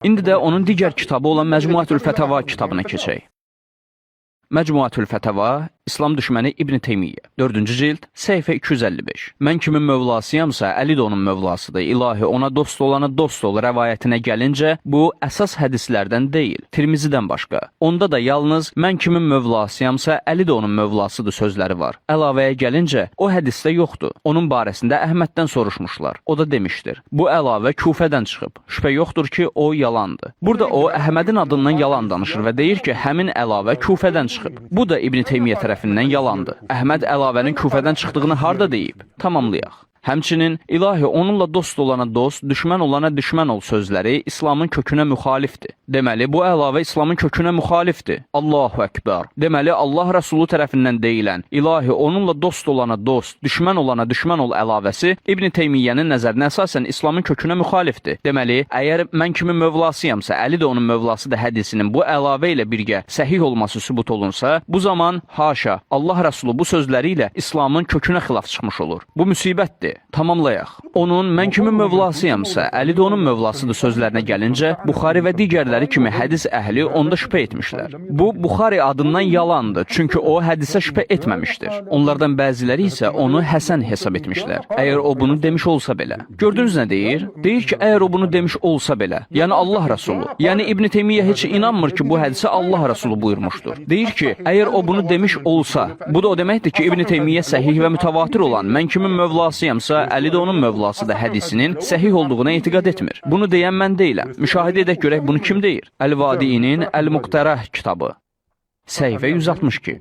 İndi də onun digər kitabı olan Məcmuətül Fətəva kitabına keçək. Məcmuətül Fətəva, İslam düşməni İbn Teymiyyə, 4-cü cild, səhifə 255. Mən kimin mövlasıyamsa, Əli də onun mövlasıdır. İlahi ona dost olana dost ol rəvayətinə gəlincə, bu əsas hədislərdən deyil, Tirmizidən başqa. Onda da yalnız mən kimin mövlasıyamsa, Əli də onun mövlasıdır sözləri var. Əlavəyə gəlincə, o hədisdə yoxdur. Onun barəsində Əhməddən soruşmuşlar. O da demişdir. Bu əlavə Küfədən çıxıb. Şübhə yoxdur ki, o yalandır. Burada o, Əhmədin adından yalan danışır və deyir ki, həmin əlavə Küfədən çıxıb. Bu da İbn Teymiyyə tərəfindən yalandır. Əhməd əlavənin Küfədən çıxdığını harda deyib? Tamamlayaq. Həmçinin, ilahi onunla dost olana dost, düşmən olana düşmən ol sözləri İslamın kökünə müxalifdir. Deməli, bu əlavə İslamın kökünə müxalifdir. Allahu Ekber. Deməli, Allah Rəsulu tərəfindən deyilən, ilahi onunla dost olana dost, düşmən olana düşmən ol əlavəsi İbn Teymiyyənin nəzərinə əsasən İslamın kökünə müxalifdir. Deməli, əgər mən kimin mövlasıyamsa, Əli də onun mövlasıdır hədisinin bu əlavə ilə birgə səhih olması sübut olunsa, bu zaman, haşa, Allah Rəsulu bu sözləri ilə İslamın kökünə xilaf çıxmış olur. Bu müsibətdir. Tamamlayaq. Onun mən kimin mövlasıyamsa, Əli də onun mövlasıdır sözlərinə gəlincə, Buxari və digərləri kimi hədis əhli onda şübhə etmişlər. Bu, Buxari adından yalandır, çünki o hədisə şübhə etməmişdir. Onlardan bəziləri isə onu həsən hesab etmişlər. Əgər o bunu demiş olsa belə. Gördünüz nə deyir? Deyir ki, əgər o bunu demiş olsa belə, yəni Allah Rəsulu, yəni İbn Teymiyyə heç inanmır ki, bu hədisə Allah Rəsulu buyurmuşdur. Deyir ki, əgər o bunu demiş olsa, bu da o deməkdir ki, İbn Teymiyyə səhih və mütəvatir olan, mən kimin mövlasıyamsa, Əli də onun mövlasıdır hədisinin səhih olduğuna etiqad etmir. Bunu deyən mən deyiləm. Müşahidə edək görək bunu kim deyir? Əl-Vadiinin Əl-Muqtərəh kitabı. Səhifə 162.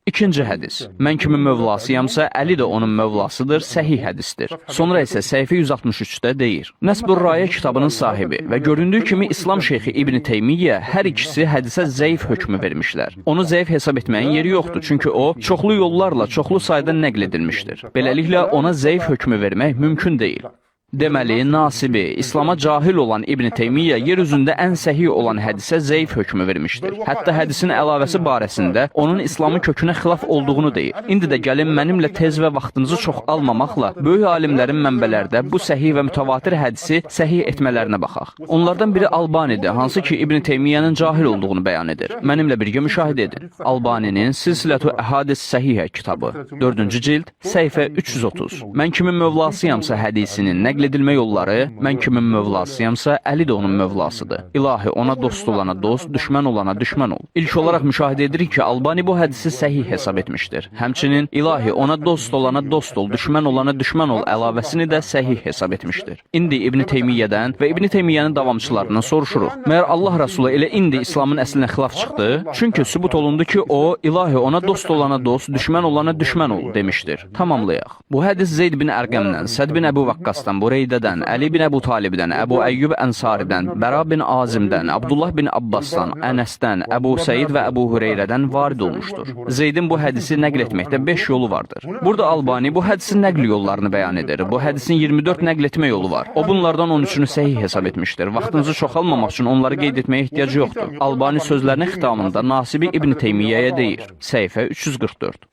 İkinci hədis. Mən kimin mövlasıyamsa, Əli də onun mövlasıdır, səhih hədisdir. Sonra isə səhifə 163-də deyir. Nəsbur-Raya kitabının sahibi və göründüyü kimi İslam şeyxi İbn Teymiyyə hər ikisi hədisə zəif hökmü vermişlər. Onu zəif hesab etməyin yeri yoxdur, çünki o, çoxlu yollarla, çoxlu sayda nəql edilmişdir. Beləliklə, ona zəif hökmü vermək mümkün deyil. Deməli, nasibi, İslama cahil olan İbn Teymiyyə yer üzündə ən səhih olan hədisə zəif hökmü vermişdir. Hətta hədisin əlavəsi barəsində onun İslamın kökünə xilaf olduğunu deyir. İndi də gəlin mənimlə tez və vaxtınızı çox almamaqla böyük alimlərin mənbələrdə bu səhih və mütəvatir hədisi səhih etmələrinə baxaq. Onlardan biri Albanidir, hansı ki İbn Teymiyyənin cahil olduğunu bəyan edir. Mənimlə birgə müşahidə edin. Albaninin Silsilətu Əhadis Səhihə kitabı, 4-cü cild, səhifə 330. Mən kimin mövlasıyamsa hədisinin nəql edilmə yolları, mən kimin mövlasıyamsa, Əli də onun mövlasıdır. İlahi ona dost olana dost, düşmən olana düşmən ol. İlk olaraq müşahidə edirik ki, Albani bu hədisi səhih hesab etmişdir. Həmçinin, ilahi ona dost olana dost ol, düşmən olana düşmən ol əlavəsini də səhih hesab etmişdir. İndi İbn Teymiyyədən və İbn Teymiyyənin davamçılarından soruşuruq. Məyər Allah Rəsulu elə indi İslamın əslinə xilaf çıxdı? Çünki sübut olundu ki, o, ilahi ona dost olana dost, düşmən olana düşmən ol demişdir. Tamamlayaq. Bu hədis Zeyd bin Ərqəmdən, Səd bin Əbu Vaqqasdan, Bureydədən, Əli bin Əbu Talibdən, Əbu Əyyub Ənsaridən, Bəra bin Azimdən, Abdullah bin Abbasdan, Ənəsdən, Əbu Səid və Əbu Hüreyrədən varid olmuşdur. Zeydin bu hədisi nəql etməkdə 5 yolu vardır. Burada Albani bu hədisin nəql yollarını bəyan edir. Bu hədisin 24 nəql etmə yolu var. O bunlardan 13-ünü səhih hesab etmişdir. Vaxtınızı çoxalmamaq üçün onları qeyd etməyə ehtiyac yoxdur. Albani sözlərinin xitamında Nasibi İbn Teymiyyəyə deyir. Səhifə 344.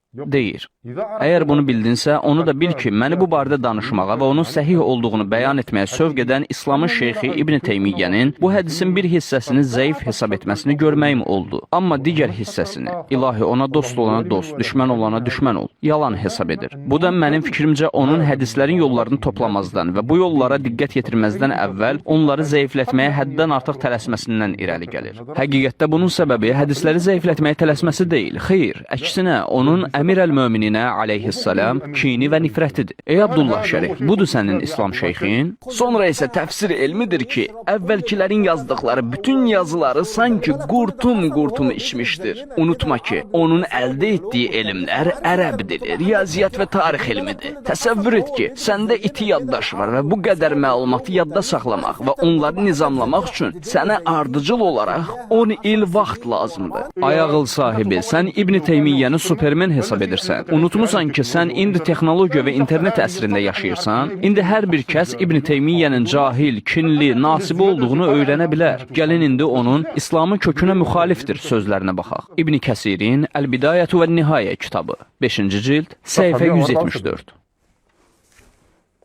Deyir. Əgər bunu bildinsə, onu da bil ki, məni bu barədə danışmağa və onun səhih olduğunu bəyan etməyə sövq edən İslamın şeyxi İbn Teymiyyənin bu hədisin bir hissəsini zəif hesab etməsini görməyim oldu. Amma digər hissəsini, ilahi ona dost olana dost, düşmən olana düşmən ol, yalan hesab edir. Bu da mənim fikrimcə onun hədislərin yollarını toplamazdan və bu yollara diqqət yetirməzdən əvvəl onları zəiflətməyə həddən artıq tələsməsindən irəli gəlir. Həqiqətdə bunun səbəbi hədisləri zəiflətməyə tələsməsi deyil. Xeyr, əksinə, onun Əmir əl-Mömininə aleyhissalam kini və nifrətidir. Ey Abdullah Şərif, budur sənin İslam şeyxin? Sonra isə təfsir elmidir ki, əvvəlkilərin yazdıqları bütün yazıları sanki qurtum içmişdir. Unutma ki, onun əldə etdiyi elmlər ərəb dili, riyaziyyat və tarix elmidir. Təsəvvür et ki, səndə iti yaddaş var və bu qədər məlumatı yadda saxlamaq və onları nizamlamaq üçün sənə ardıcıl olaraq 10 il vaxt lazımdır. Ay ağıl sahibi, sən İbn Teymiyyəni Supermen hesab edirsən. Unutmusan ki, sən indi texnologiya və internet əsrində yaşayırsan. İndi hər bir kəs İbn Teymiyyənin cahil, kinli, nasibi olduğunu öyrənə bilər. Gəlin indi onun İslamın kökünə müxalifdir sözlərinə baxaq. İbn Kəsirin Əl-Bidayətü və Nihayə kitabı, 5-ci cild, səhifə 174.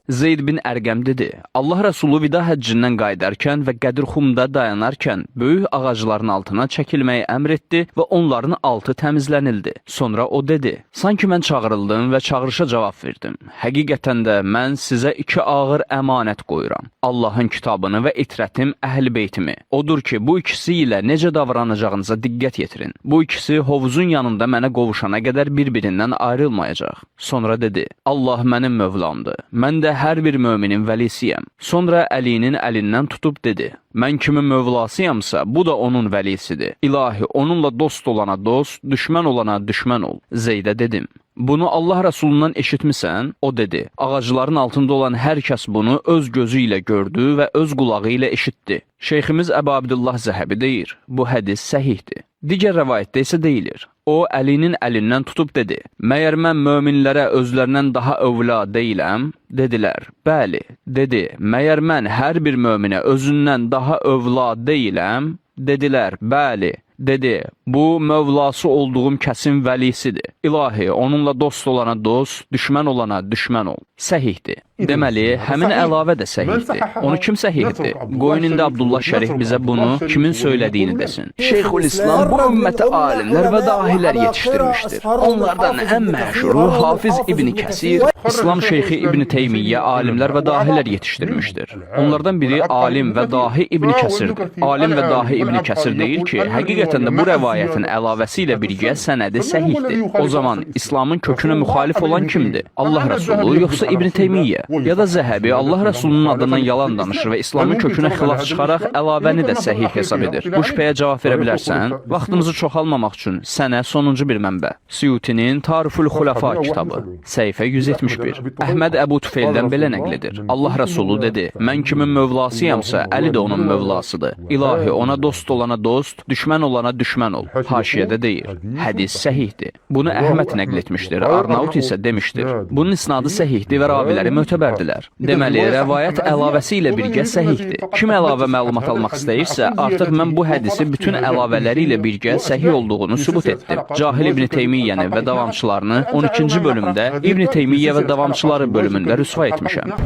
Zeyd bin Ərqəm dedi, Allah Rəsulu vida həccindən qayıdarkən və Qədirxumda dayanarkən böyük ağacların altına çəkilməyi əmr etdi və onların altı təmizlənildi. Sonra o dedi, sanki mən çağırıldım və çağırışa cavab verdim. Həqiqətən də mən sizə 2 ağır əmanət qoyuram. Allahın kitabını və itrətim əhl-i beytimi. Odur ki, bu ikisi ilə necə davranacağınıza diqqət yetirin. Bu ikisi hovuzun yanında mənə qovuşana qədər bir-birindən ayrılmayacaq. Sonra dedi, Allah mənim Mövlamdır. Mən də hər bir möminin vəlisiyəm. Sonra Əlinin əlindən tutub dedi, mən kimin mövlasıyamsa, bu da onun vəlisidir. İlahi, onunla dost olana dost, düşmən olana düşmən ol. Zeydə dedim, bunu Allah Rəsulundan eşitmisən? O dedi, ağacların altında olan hər kəs bunu öz gözü ilə gördü və öz qulağı ilə eşitdi. Şeyximiz Əbu Abdullah Zəhəbi deyir, bu hədis səhihdir. Digər rəvayətdə isə deyilir. O, Əlinin əlindən tutub dedi, məyər mən möminlərə özlərindən daha övla deyiləm? Dedilər, bəli. Dedi, məyər mən hər bir möminə özündən daha övla deyiləm? Dedilər, bəli. Dedi, bu mövlası olduğum kəsin vəlisidir. İlahi, onunla dost olana dost, düşmən olana düşmən ol. Səhihdir. Deməli, həmin əlavə də səhihdir. Onu kim səhih etdi? Qoyun indi Abdullah Şərif bizə bunu kimin söylədiyini desin. Şeyxülislam bu ümmətə alimlər və dahilər yetişdirmişdir. Onlardan ən məşhuru Hafiz İbn Kəsir, İslam şeyxi İbn Teymiyyə alimlər və dahilər yetişdirmişdir. Onlardan biri alim və dahi İbn Kəsirdir. Alim və dahi İbn Kəsir deyir ki, həqiqətən də bu rəvayətin əlavəsi ilə birgə sənədi səhihdir. O zaman İslamın kökünə müxalif olan kimdir? Allah Rəsulu yoxsa İbn Teymiyyə? Ya da Zəhəbi Allah Rəsulunun adından yalan danışır və İslamın kökünə xilaf çıxaraq əlavəni də səhih hesab edir. Bu şübhəyə cavab verə bilərsən? Vaxtımızı çoxalmamaq üçün sənə sonuncu bir mənbə. Suyutinin Tariful Xulafa kitabı, səhifə 171. Əhməd Əbu Tüfeyldən belə nəql edir. Allah Rəsulu dedi, mən kimin mövlasıyamsa, Əli də onun mövlasıdır. İlahi, ona dost olana dost, düşmən olana düşmən ol. Haşiyədə deyir. Hədis səhihdir. Bunu Əhməd nəql etmişdir. Arnaut isə demişdir. Bunun isnadı səhihdir və raviləri mötəbərdilər. Deməli, rəvayət əlavəsi ilə birgə səhihdir. Kim əlavə məlumat almaq istəyirsə, artıq mən bu hədisi bütün əlavələri ilə birgə səhih olduğunu sübut etdim. Cahil İbn Teymiyyəni və davamçılarını 12-ci bölümdə İbn Teymiyyə və davamçıları bölümündə rüsva etmişəm.